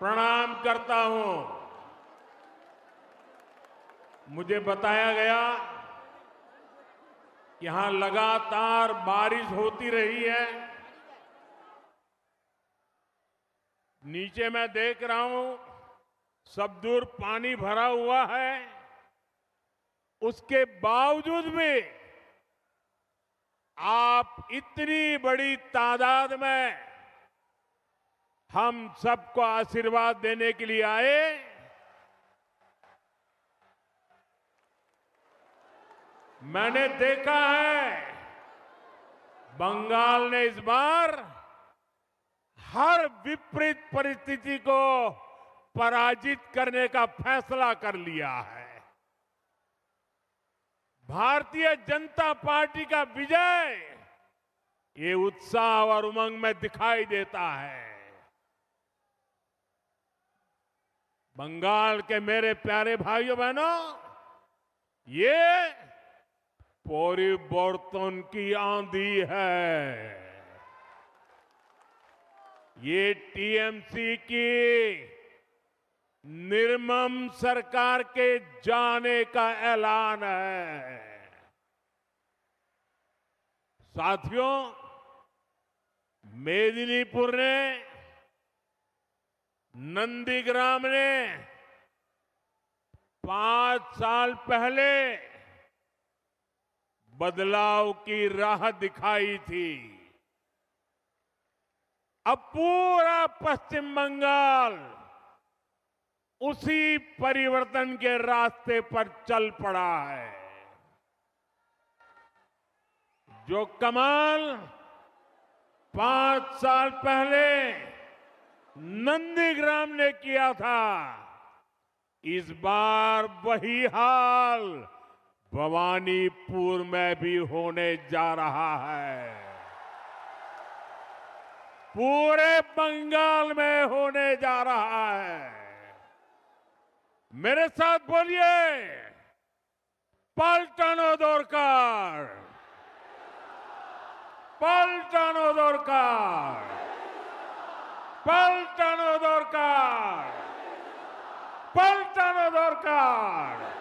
प्रणाम करता हूं। मुझे बताया गया कि यहां लगातार बारिश होती रही है। नीचे मैं देख रहा हूं, सब दूर पानी भरा हुआ है। उसके बावजूद भी आप इतनी बड़ी तादाद में हम सबको आशीर्वाद देने के लिए आए। मैंने देखा है बंगाल ने इस बार हर विपरीत परिस्थिति को पराजित करने का फैसला कर लिया है। भारतीय जनता पार्टी का विजय ये उत्साह और उमंग में दिखाई देता है। बंगाल के मेरे प्यारे भाइयों बहनों, ये परिवर्तन की आंधी है। ये टीएमसी की निर्मम सरकार के जाने का ऐलान है। साथियों, मेदिनीपुर ने, नंदीग्राम ने 5 साल पहले बदलाव की राह दिखाई थी। अब पूरा पश्चिम बंगाल उसी परिवर्तन के रास्ते पर चल पड़ा है। जो कमाल 5 साल पहले नंदीग्राम ने किया था, इस बार वही हाल भवानीपुर में भी होने जा रहा है। पूरे बंगाल में होने जा रहा है। मेरे साथ बोलिए, পাল্টানো দরকার, পাল্টানো দরকার, পাল্টানো দরকার, পাল্টানো দরকার।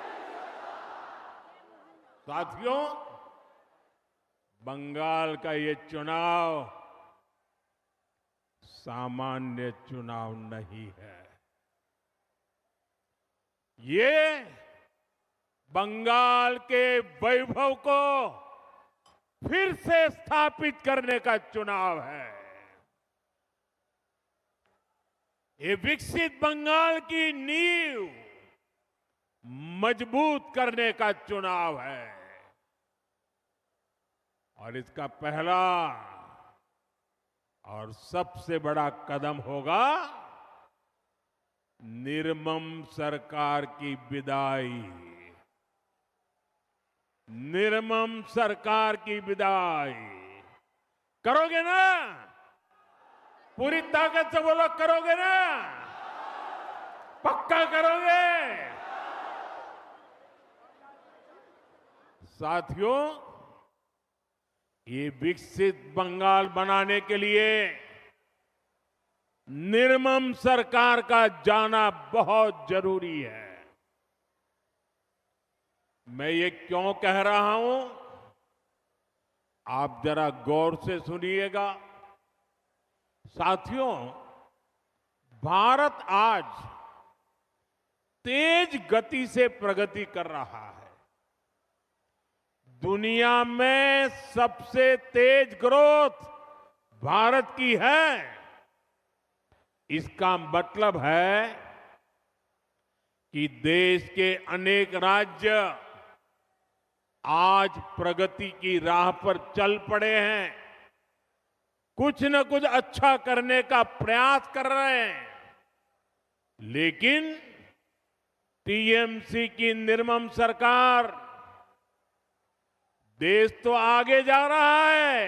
साथियों, बंगाल का ये चुनाव सामान्य चुनाव नहीं है। ये बंगाल के वैभव को फिर से स्थापित करने का चुनाव है। ये विकसित बंगाल की नींव मजबूत करने का चुनाव है। और इसका पहला और सबसे बड़ा कदम होगा निर्मम सरकार की विदाई। निर्मम सरकार की विदाई करोगे ना? पूरी ताकत से बोलो, करोगे ना? पक्का करोगे? साथियों, ये विकसित बंगाल बनाने के लिए निर्मम सरकार का जाना बहुत जरूरी है। मैं ये क्यों कह रहा हूं, आप जरा गौर से सुनिएगा। साथियों, भारत आज तेज गति से प्रगति कर रहा है। दुनिया में सबसे तेज ग्रोथ भारत की है। इसका मतलब है कि देश के अनेक राज्य आज प्रगति की राह पर चल पड़े हैं। कुछ न कुछ अच्छा करने का प्रयास कर रहे हैं। लेकिन टीएमसी की निर्मम सरकार, देश तो आगे जा रहा है।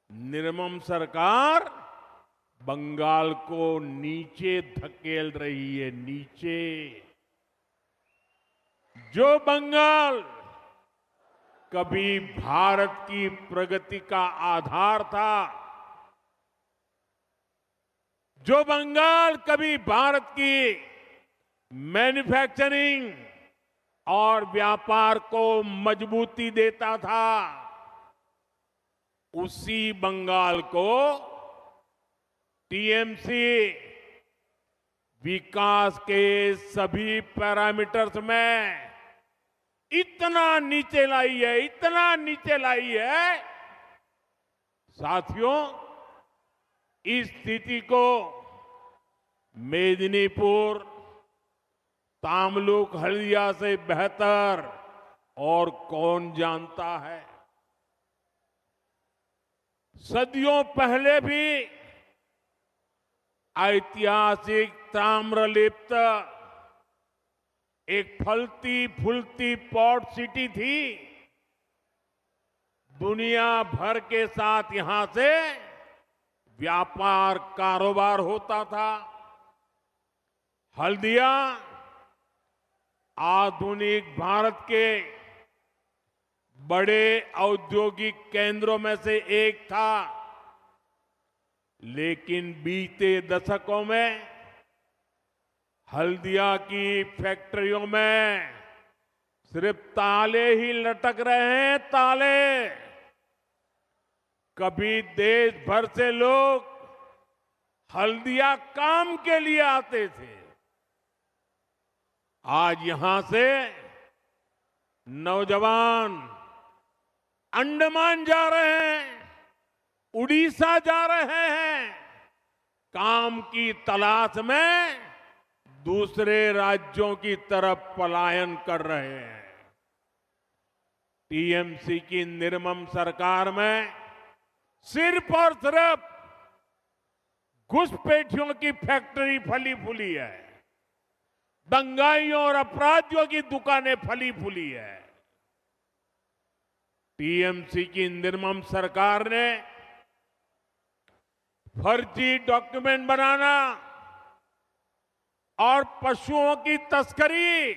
निर्मम सरकार बंगाल को नीचे धकेल रही है, नीचे। जो बंगाल कभी भारत की प्रगति का आधार था, जो बंगाल कभी भारत की मैन्युफैक्चरिंग और व्यापार को मजबूती देता था, उसी बंगाल को टीएमसी विकास के सभी पैरामीटर्स में इतना नीचे लाई है, इतना नीचे लाई है। साथियों, इस स्थिति को मेदिनीपुर, तामलुक, हल्दिया से बेहतर और कौन जानता है। सदियों पहले भी ऐतिहासिक ताम्रलिप्त एक फलती फूलती पोर्ट सिटी थी। दुनिया भर के साथ यहां से व्यापार कारोबार होता था। हल्दिया आधुनिक भारत के बड़े औद्योगिक केंद्रों में से एक था, लेकिन बीते दशकों में हल्दिया की फैक्ट्रियों में सिर्फ ताले ही लटक रहे हैं, ताले। कभी देश भर से लोग हल्दिया काम के लिए आते थे, आज यहां से नौजवान अंडमान जा रहे हैं, उड़ीसा जा रहे हैं, काम की तलाश में दूसरे राज्यों की तरफ पलायन कर रहे हैं। टीएमसी की निर्मम सरकार में सिर्फ और सिर्फ घुसपैठियों की फैक्ट्री फली फूली है, दंगाइयों और अपराधियों की दुकानें फली फूली है। टीएमसी की निर्मम सरकार ने फर्जी डॉक्यूमेंट बनाना और पशुओं की तस्करी,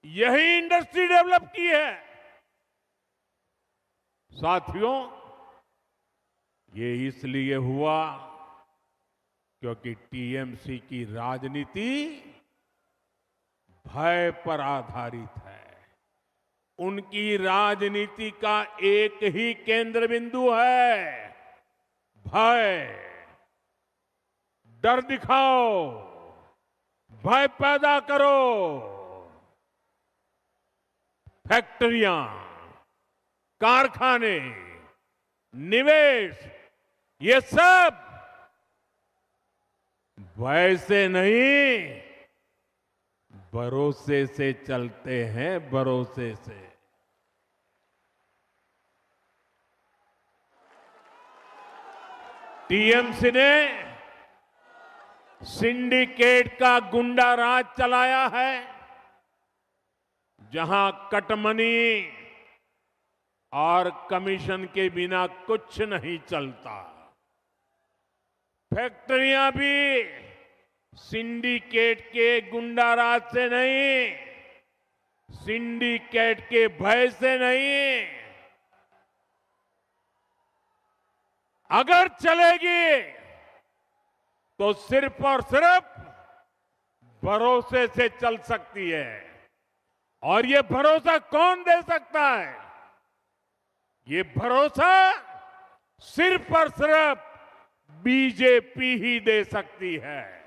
यही इंडस्ट्री डेवलप की है। साथियों, ये इसलिए हुआ क्योंकि टीएमसी की राजनीति भय पर आधारित है। उनकी राजनीति का एक ही केंद्र बिंदु है, भय। डर दिखाओ, भय पैदा करो। फैक्ट्रियां, कारखाने, निवेश, ये सब वैसे नहीं, भरोसे से चलते हैं, भरोसे से। टीएमसी ने सिंडिकेट का गुंडा राज चलाया है, जहां कटमनी और कमीशन के बिना कुछ नहीं चलता। फैक्ट्रियां भी सिंडिकेट के गुंडा राज से नहीं, सिंडिकेट के भय से नहीं। अगर चलेगी तो सिर्फ और सिर्फ भरोसे से चल सकती है। और ये भरोसा कौन दे सकता है? ये भरोसा सिर्फ और सिर्फ बीजेपी ही दे सकती है।